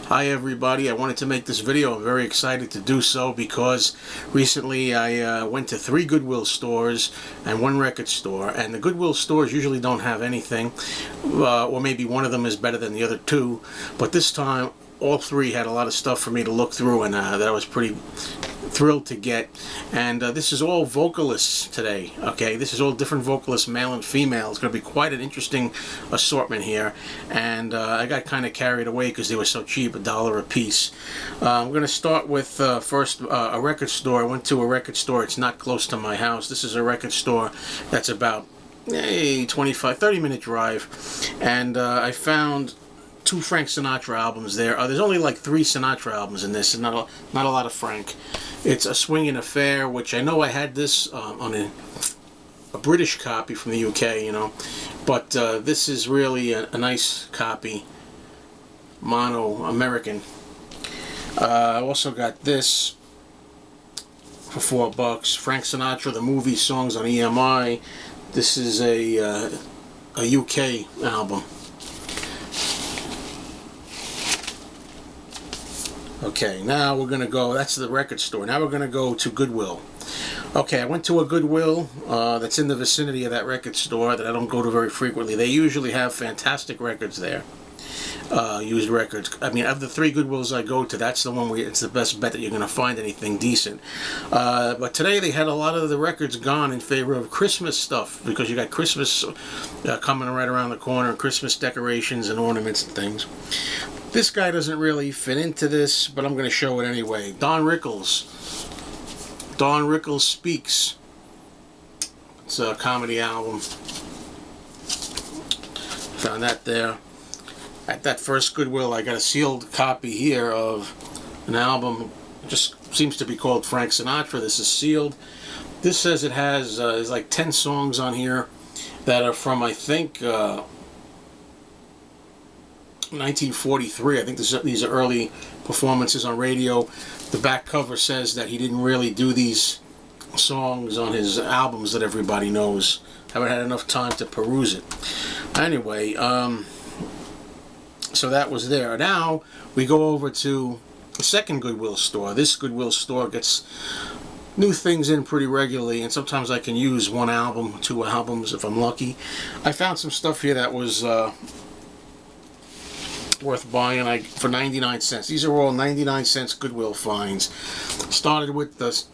Hi everybody, I wanted to make this video. I'm very excited to do so because recently I went to 3 Goodwill stores and 1 record store, and the Goodwill stores usually don't have anything, or maybe one of them is better than the other 2, but this time all 3 had a lot of stuff for me to look through, and that I was pretty thrilled to get. And this is all vocalists today. Okay, this is all different vocalists, male and female. It's going to be quite an interesting assortment here, and I got kind of carried away because they were so cheap, $1 a piece. I'm going to start with first a record store. I went to a record store. It's not close to my house. This is a record store that's about a 25-30 minute drive, and I found 2 Frank Sinatra albums there. There's only like 3 Sinatra albums in this, and not a lot of Frank. It's A Swingin' Affair, which I know I had this on a British copy from the UK, you know, but this is really a nice copy, mono American. I also got this for $4, Frank Sinatra the Movie Songs on EMI. This is a UK album. Okay, now we're going to go, that's the record store. Now we're going to go to Goodwill. Okay, I went to a Goodwill that's in the vicinity of that record store that I don't go to very frequently. They usually have fantastic records there, used records. I mean, of the 3 Goodwills I go to, that's the one where it's the best bet that you're going to find anything decent. But today they had a lot of the records gone in favor of Christmas stuff, because you got Christmas coming right around the corner, Christmas decorations and ornaments and things. This guy doesn't really fit into this, but I'm going to show it anyway. Don Rickles. Don Rickles Speaks. It's a comedy album. Found that there. At that first Goodwill, I got a sealed copy here of an album. It just seems to be called Frank Sinatra. This is sealed. This says it has there's like 10 songs on here that are from, I think, 1943. I think these are early performances on radio. The back cover says that he didn't really do these songs on his albums that everybody knows. Haven't had enough time to peruse it. Anyway, so that was there. Now we go over to the second Goodwill store. This Goodwill store gets new things in pretty regularly, and sometimes I can use 1 album, 2 albums if I'm lucky. I found some stuff here that was worth buying for 99 cents. These are all 99 cents Goodwill finds. Started with the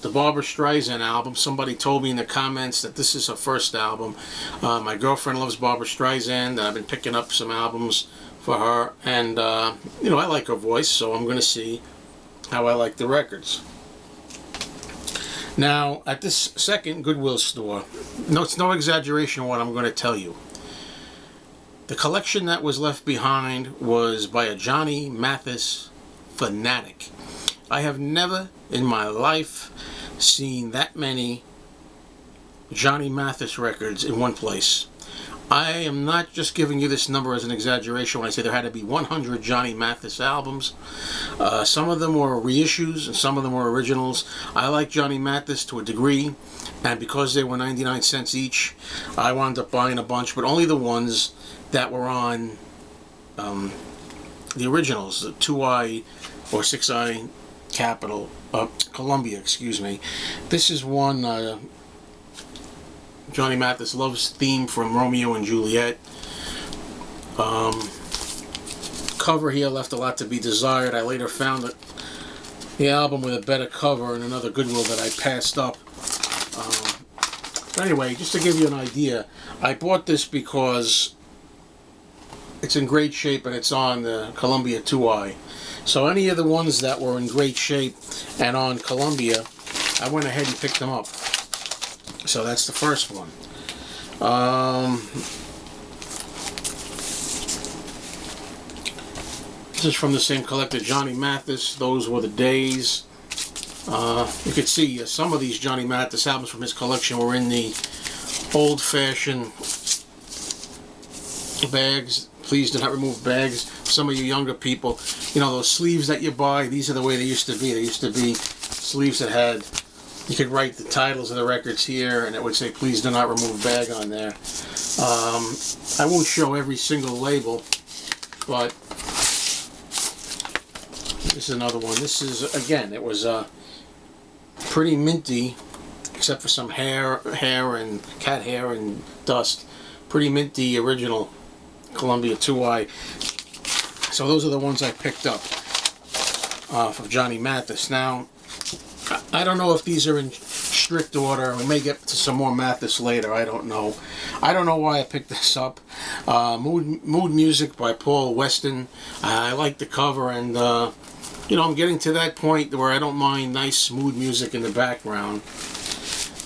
Barbra Streisand album. Somebody told me in the comments that this is her first album. My girlfriend loves Barbra Streisand, and I've been picking up some albums for her, and you know, I like her voice, so I'm going to see how I like the records. Now, at this second Goodwill store, no, it's no exaggeration what I'm going to tell you. The collection that was left behind was by a Johnny Mathis fanatic. I have never in my life seen that many Johnny Mathis records in one place. I am not just giving you this number as an exaggeration when I say there had to be 100 Johnny Mathis albums. Some of them were reissues and some of them were originals. I like Johnny Mathis to a degree, and because they were 99 cents each, I wound up buying a bunch, but only the ones that were on the originals, the 2i or 6i Columbia, excuse me. This is one Johnny Mathis Love's Theme from Romeo and Juliet. Cover here left a lot to be desired. I later found the album with a better cover in another Goodwill that I passed up. But anyway, just to give you an idea, I bought this because it's in great shape and it's on the Columbia 2i. So any of the ones that were in great shape and on Columbia, I went ahead and picked them up. So that's the first one. This is from the same collector, Johnny Mathis. Those Were the Days. You could see some of these Johnny Mathis albums from his collection were in the old-fashioned bags. Please do not remove bags. Some of you younger people, you know, those sleeves that you buy, these are the way they used to be. They used to be sleeves that had, you could write the titles of the records here, and it would say, please do not remove bag on there. I won't show every single label, but This is another one. This is, again, it was pretty minty, except for some hair and cat hair and dust. Pretty minty original Columbia 2i. So those are the ones I picked up from Johnny Mathis. Now, I don't know if these are in strict order. We may get to some more Mathis later. I don't know. I don't know why I picked this up. Mood Music by Paul Weston. I like the cover, and you know, I'm getting to that point where I don't mind nice smooth music in the background.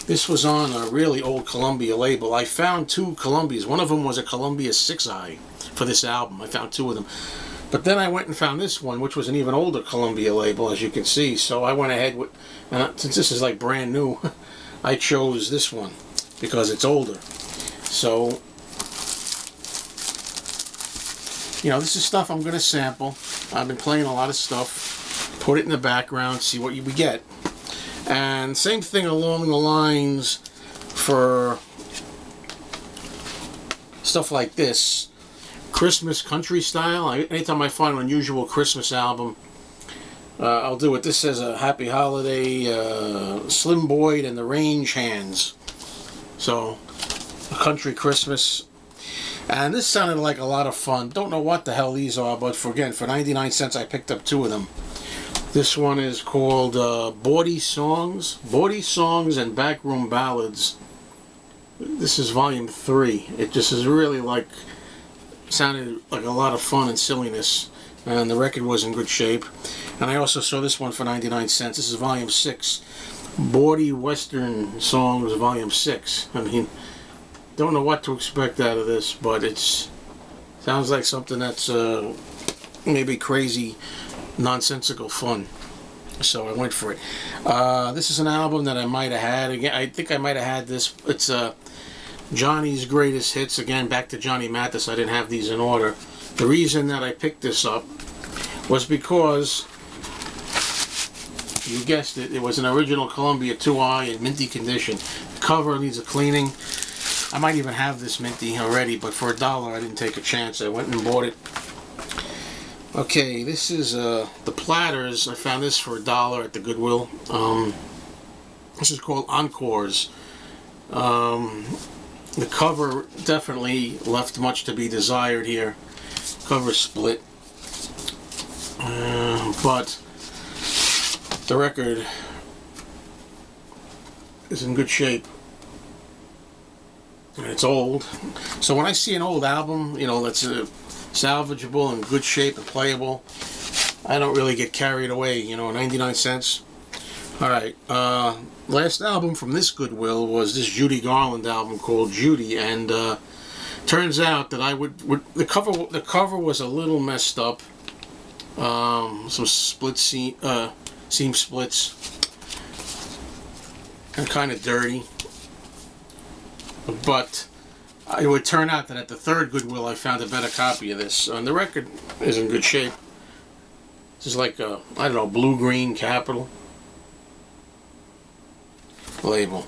This was on a really old Columbia label. I found two Columbias. One of them was a Columbia 6i for this album. I found two of them. But then I went and found this one, which was an even older Columbia label, as you can see. So I went ahead with, since this is like brand new, I chose this one because it's older. So, you know, this is stuff I'm going to sample. I've been playing a lot of stuff. Put it in the background, see what we get. And same thing along the lines for stuff like this. Christmas country style. Anytime I find an unusual Christmas album, I'll do it. This says a Happy Holiday, Slim Boyd and the Range Hands. So, a country Christmas. And this sounded like a lot of fun. Don't know what the hell these are, but for 99 cents I picked up two of them. This one is called Bawdy Songs and Backroom Ballads. This is volume 3. It just is really like, sounded like a lot of fun and silliness, and the record was in good shape. And I also saw this one for 99 cents. This is volume 6. Bawdy Western Songs, volume 6. I mean, don't know what to expect out of this, but it's sounds like something that's maybe crazy, nonsensical fun. So I went for it. This is an album that I might have had. Again, I think I might have had this. It's Johnny's Greatest Hits. Again, back to Johnny Mathis. I didn't have these in order. The reason that I picked this up was because, you guessed it, it was an original Columbia 2i in minty condition. The cover needs a cleaning. I might even have this minty already, but for $1 I didn't take a chance. I went and bought it. Okay, this is the Platters. I found this for $1 at the Goodwill. This is called Encores. The cover definitely left much to be desired here. Cover split. But the record is in good shape. And it's old. So when I see an old album, you know, that's salvageable and good shape and playable, I don't really get carried away, you know. 99 cents. Alright, last album from this Goodwill was this Judy Garland album called Judy, and turns out that the cover was a little messed up. Some split seam splits, and kind of dirty. But it would turn out that at the third Goodwill I found a better copy of this, and the record is in good shape. This is like a, I don't know, blue-green Capital label.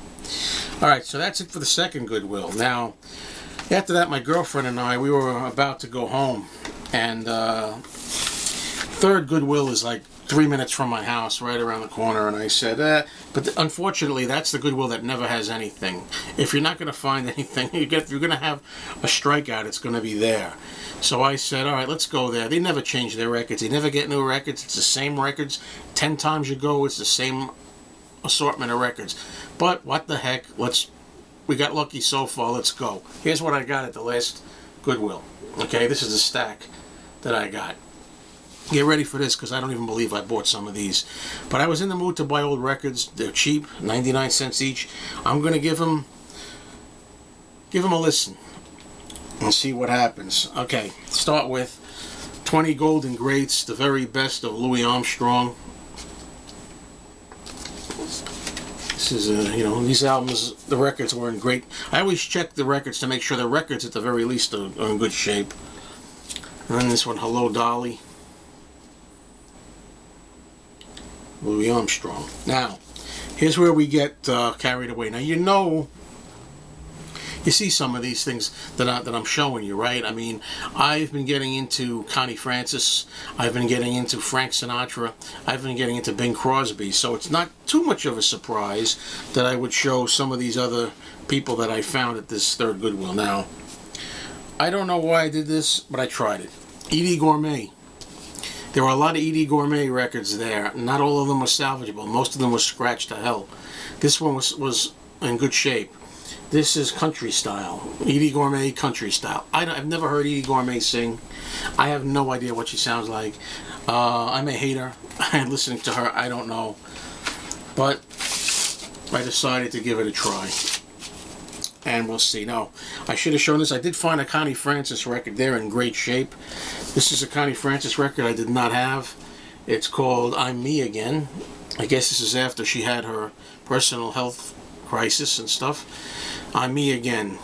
Alright, so that's it for the second Goodwill. Now, after that, my girlfriend and I, we were about to go home, and third Goodwill is like 3 minutes from my house, right around the corner, and I said, but unfortunately, that's the Goodwill that never has anything. If you're not going to find anything, you're going to have a strikeout, it's going to be there. So I said, all right, let's go there. They never change their records. They never get new records. It's the same records. 10 times you go, it's the same assortment of records. But what the heck, we got lucky so far, let's go. Here's what I got at the last Goodwill. Okay, this is the stack that I got. Get ready for this, because I don't even believe I bought some of these. But I was in the mood to buy old records. They're cheap, 99 cents each. I'm going to give them a listen and see what happens. Okay, start with 20 Golden Greats, the very best of Louis Armstrong. This is, you know, these albums, the records were in great... I always check the records to make sure the records, at the very least, are in good shape. And then this one, Hello, Dolly. Louis Armstrong. Now, here's where we get carried away. Now, you know you see some of these things that I'm showing you, right? I mean, I've been getting into Connie Francis, I've been getting into Frank Sinatra, I've been getting into Bing Crosby, so it's not too much of a surprise that I would show some of these other people that I found at this third Goodwill. Now, I don't know why I did this, but I tried it. Eydie Gorme. There were a lot of Eydie Gorme records there. Not all of them were salvageable. Most of them were scratched to hell. This one was in good shape. This is country style. Eydie Gorme country style. I've never heard Eydie Gorme sing. I have no idea what she sounds like. I'm a hater. Listening to her, I don't know. But I decided to give it a try. And we'll see. Now, I should have shown this. I did find a Connie Francis record there in great shape. This is a Connie Francis record I did not have. It's called I'm Me Again. I guess this is after she had her personal health crisis and stuff. I'm Me Again.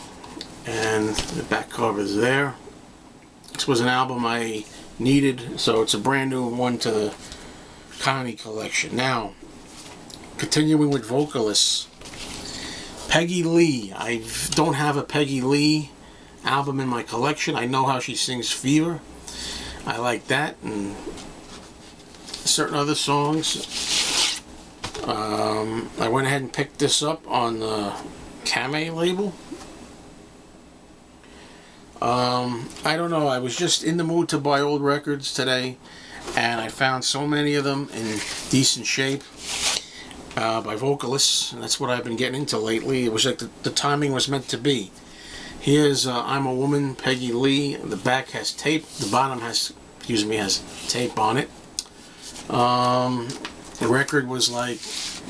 And the back cover is there. This was an album I needed, so it's a brand new one to the Connie collection. Now, continuing with vocalists. Peggy Lee. I don't have a Peggy Lee album in my collection. I know how she sings Fever. I like that, and certain other songs. I went ahead and picked this up on the Kame label. I don't know, I was just in the mood to buy old records today, and I found so many of them in decent shape. By vocalists, and that's what I've been getting into lately. It was like the timing was meant to be. Here's I'm a Woman, Peggy Lee. The back has tape. The bottom has, has tape on it. The record was like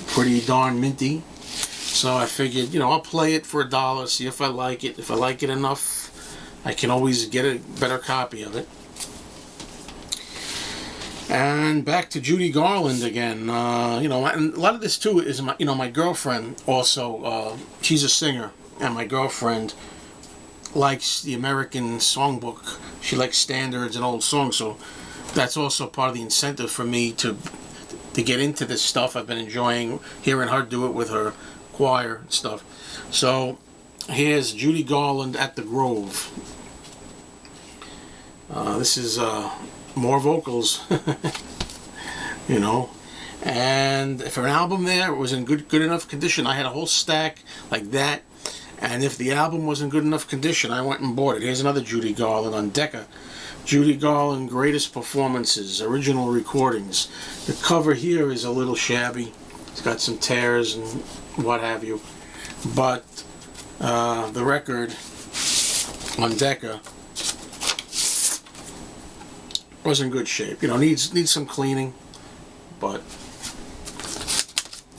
pretty darn minty, so I figured, I'll play it for $1, see if I like it. If I like it enough, I can always get a better copy of it. And back to Judy Garland again. And a lot of this too is my girlfriend also. She's a singer, and my girlfriend likes the American songbook. She likes standards and old songs, so that's also part of the incentive for me to get into this stuff. I've been enjoying hearing her do it with her choir and stuff. So here's Judy Garland at the Grove. This is more vocals, and for an album there, it was in good enough condition. I had a whole stack like that, and if the album was in good enough condition, I went and bought it. Here's another Judy Garland on Decca. Judy Garland Greatest Performances, Original Recordings. The cover here is a little shabby. It's got some tears and what have you, but the record on Decca was in good shape. Needs some cleaning, but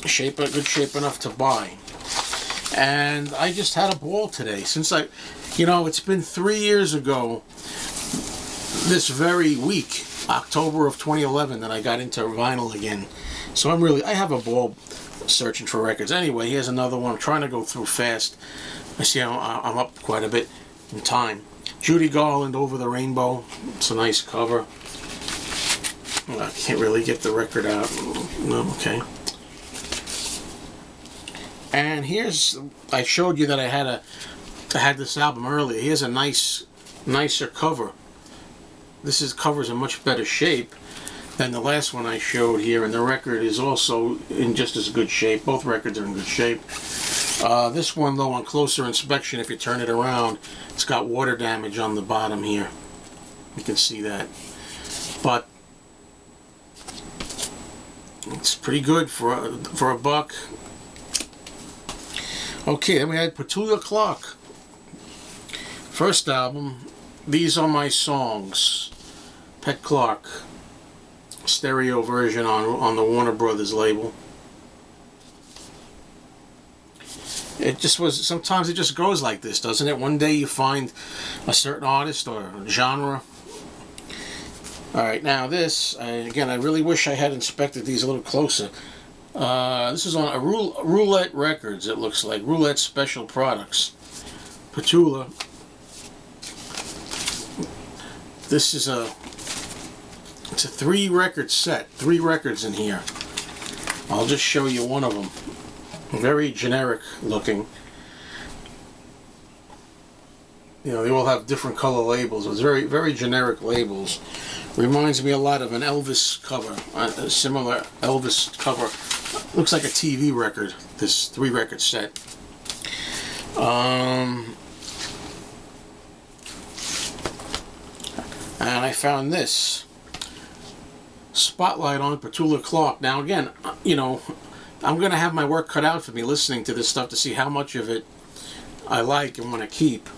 good shape enough to buy. And I just had a ball today. Since it's been 3 years ago this very week, October of 2011, that I got into vinyl again. So I have a ball searching for records. Anyway, here's another one. I'm trying to go through fast. I see I'm up quite a bit in time. Judy Garland, Over the Rainbow. It's a nice cover. I can't really get the record out. No, okay. And I showed you that I had this album earlier. Here's a nicer cover. This cover's in much better shape than the last one I showed here, and the record is also in just as good shape. Both records are in good shape. This one, though, on closer inspection, if you turn it around, it's got water damage on the bottom here. You can see that. But it's pretty good for a buck. Okay, then we had Petula Clark. First album, These Are My Songs. Pet Clark. Stereo version on the Warner Brothers label. It just was, sometimes it just goes like this, doesn't it? One day you find a certain artist or genre. Alright, now this, again, I really wish I had inspected these a little closer. This is on a Roulette Records, it looks like. Roulette Special Products. Petula. This is it's a 3-record set. 3 records in here. I'll just show you one of them. Very generic looking. You know, they all have different color labels. It's very, very generic labels. Reminds me a lot of an Elvis cover, a similar Elvis cover. Looks like a TV record, this 3-record set. And I found this. Spotlight on Petula Clark. Now again, you know, I'm going to have my work cut out for me listening to this stuff to see how much of it I like and want to keep.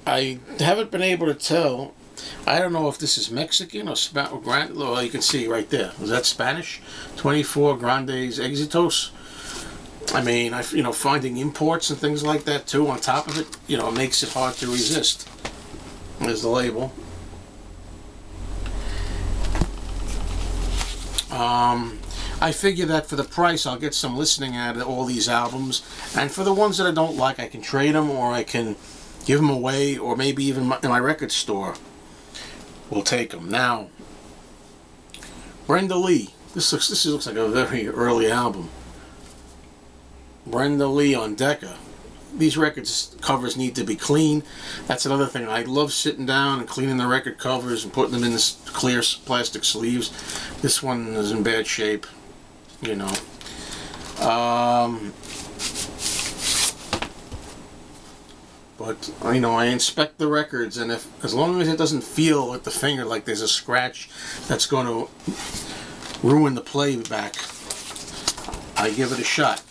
I haven't been able to tell. I don't know if this is Mexican or Spanish. Well, you can see right there. Is that Spanish? 24 Grandes Éxitos. I mean, you know, finding imports and things like that too on top of it, you know, it makes it hard to resist. There's the label. I figure that for the price I'll get some listening out of all these albums, and for the ones that I don't like I can trade them, or I can give them away, or maybe even in my record store will take them. Now, Brenda Lee. This looks like a very early album. Brenda Lee on Decca. These records covers need to be clean. That's another thing. I love sitting down and cleaning the record covers and putting them in this clear plastic sleeves. This one is in bad shape, you know. But you know, I inspect the records, and as long as it doesn't feel with the finger like there's a scratch that's going to ruin the playback, I give it a shot.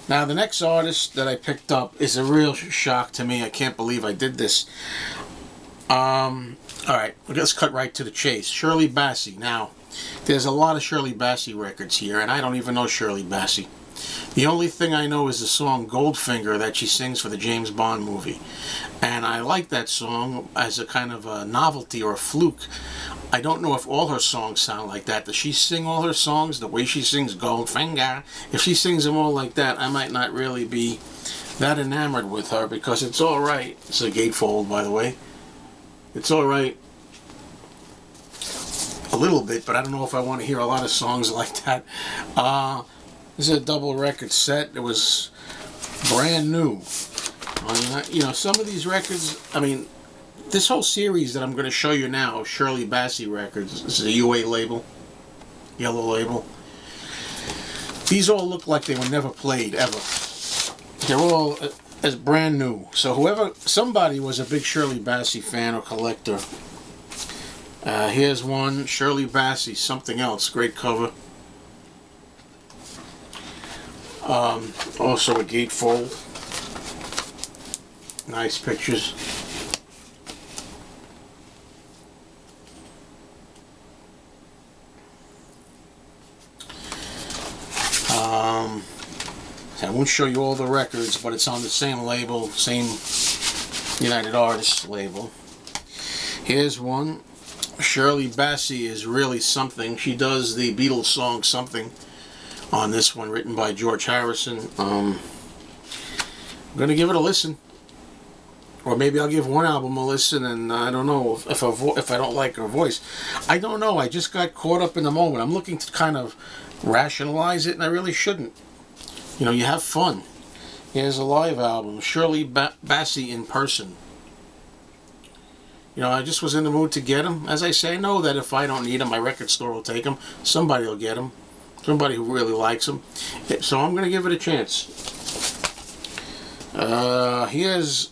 Now, the next artist that I picked up is a real shock to me. I can't believe I did this. Alright, let's cut right to the chase. Shirley Bassey. Now, there's a lot of Shirley Bassey records here, and I don't even know Shirley Bassey. The only thing I know is the song Goldfinger that she sings for the James Bond movie. And I like that song as a kind of a novelty or a fluke. I don't know if all her songs sound like that. Does she sing all her songs the way she sings Goldfinger? If she sings them all like that, I might not really be that enamored with her, because it's alright. It's a gatefold, by the way. It's alright a little bit, but I don't know if I want to hear a lot of songs like that. This is a double record set. It was brand new. You know, some of these records, I mean, this whole series that I'm going to show you now, Shirley Bassey records, this is a UA label, yellow label. These all look like they were never played, ever. They're all as brand new. So somebody was a big Shirley Bassey fan or collector. Here's one, Shirley Bassey, Something Else, great cover. Also a gatefold. Nice pictures. I won't show you all the records, but it's on the same label, same United Artists label. Here's one. Shirley Bassey is really something. She does the Beatles song Something on this one, written by George Harrison. I'm going to give it a listen. Or maybe I'll give one album a listen, and I don't know if I don't like her voice. I don't know. I just got caught up in the moment. I'm looking to kind of rationalize it, and I really shouldn't. You know, you have fun. Here's a live album, Shirley Bassey in person. You know, I just was in the mood to get them. As I say, I know that if I don't need them, my record store will take them. Somebody will get them. Somebody who really likes them. So I'm going to give it a chance. Here's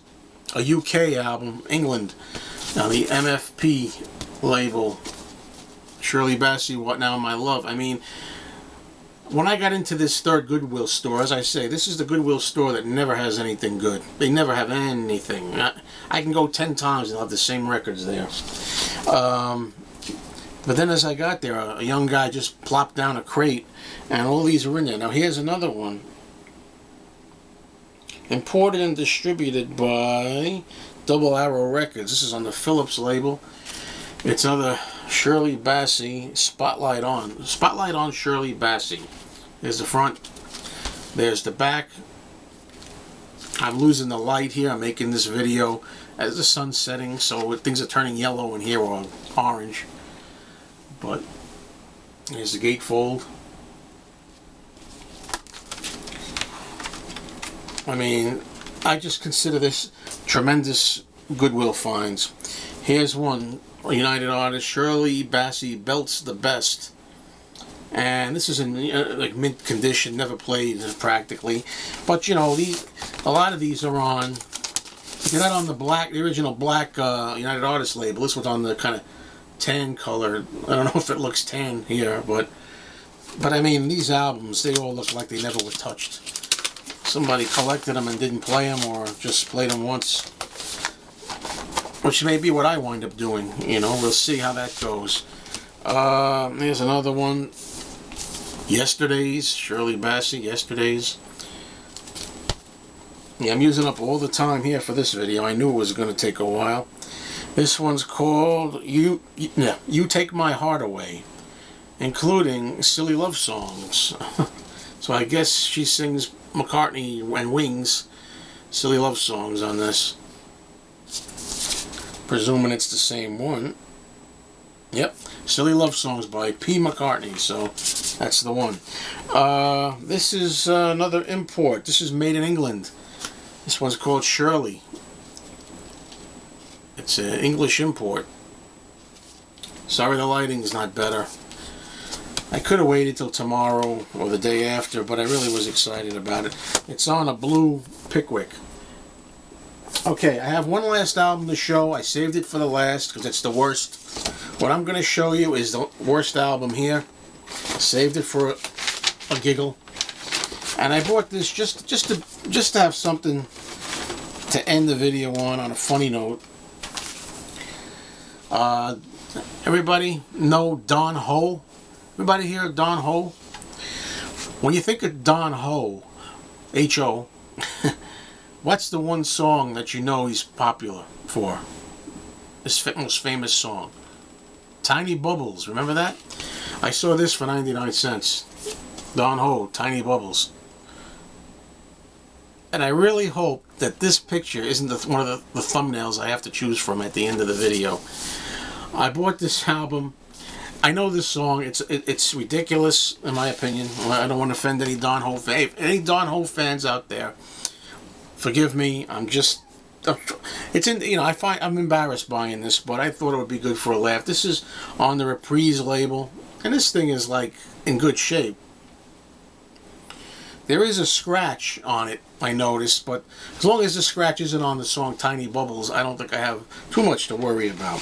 a UK album, England. Now the MFP label. Shirley Bassey, What Now My Love. I mean, when I got into this third Goodwill store, as I say, this is the Goodwill store that never has anything good. They never have anything. I can go 10 times and they'll have the same records there. But then as I got there, a young guy just plopped down a crate, and all these were in there. Now here's another one. Imported and distributed by Double Arrow Records. This is on the Phillips label. It's another Shirley Bassey, Spotlight On. Spotlight on Shirley Bassey. There's the front. There's the back. I'm losing the light here. I'm making this video as the sun's setting, so things are turning yellow in here, or orange. But here's the gatefold. I mean, I just consider this tremendous Goodwill finds. Here's one, United Artists, Shirley Bassey, Belts the Best. And this is in like mint condition, never played practically. But you know, a lot of these are on, they're not on the original black United Artists label. This one's on the kind of tan color. I don't know if it looks tan here, but I mean, these albums, they all look like they never were touched. Somebody collected them and didn't play them, or just played them once. Which may be what I wind up doing, you know. We'll see how that goes. Here's another one. Yesterday's, Shirley Bassey, Yesterday's. Yeah, I'm using up all the time here for this video. I knew it was going to take a while. This one's called You Take My Heart Away, including silly love songs. So I guess she sings McCartney and Wings silly love songs on this. Presuming it's the same one. Yep, Silly Love Songs by P. McCartney, so that's the one. This is another import. This is made in England. This one's called Shirley. It's an English import. Sorry the lighting's not better. I could have waited till tomorrow or the day after, but I really was excited about it. It's on a blue Pickwick. Okay, I have one last album to show. I saved it for the last because it's the worst. What I'm going to show you is the worst album here. Saved it for a giggle. And I bought this just to have something to end the video on a funny note. Everybody know Don Ho? Everybody hear Don Ho? When you think of Don Ho, H-O, what's the one song that you know he's popular for? His most famous song. Tiny Bubbles, remember that? I saw this for 99 cents. Don Ho, Tiny Bubbles. And I really hope that this picture isn't one of the thumbnails I have to choose from at the end of the video. I bought this album. I know this song. It's ridiculous, in my opinion. I don't want to offend any Don Ho fans. Any Don Ho fans out there, forgive me. I'm just... I'm embarrassed buying this, but I thought it would be good for a laugh. This is on the Reprise label, and this thing is like in good shape. There is a scratch on it, I noticed, but as long as the scratch isn't on the song Tiny Bubbles, I don't think I have too much to worry about.